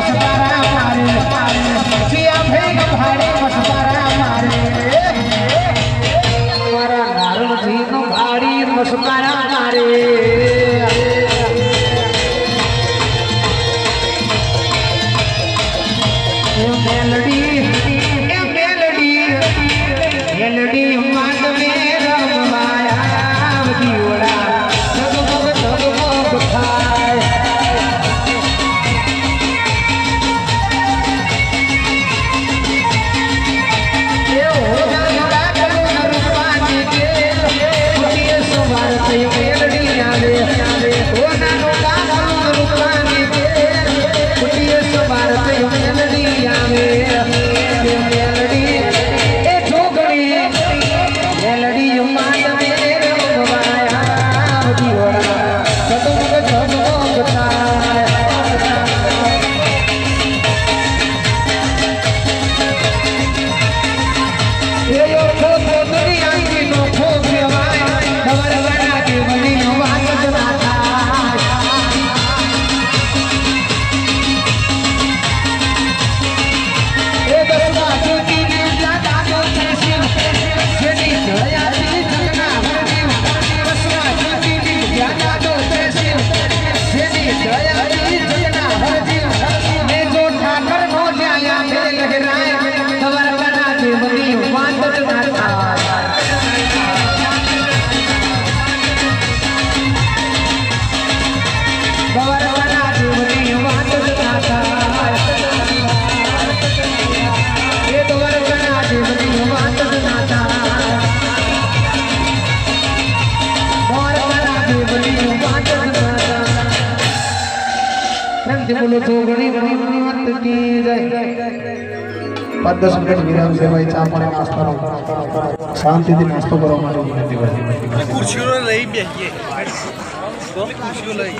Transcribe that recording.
मछुआरा मारे जिया भेग भाड़े मछुआरा मारे मारा नारुल जी नो भाड़ी मछुआरा मारे मेलडी मेलडी मात में रमवाया दीवड़ा जगमग थाय ए हो जाना करो रूपानी के ये सवार से मेलडी आवे ओ नानो का रूपानी के ये सवार से मेलडी आवे मेलडी बोलो तो गणी मत की जय 5-10 मिनट विराम से भाई चा पानी नाश्ता रो शांति से नाश्ता करो हमारी विनती है कुर्सी लो लई बेहिए तो कुर्सी लई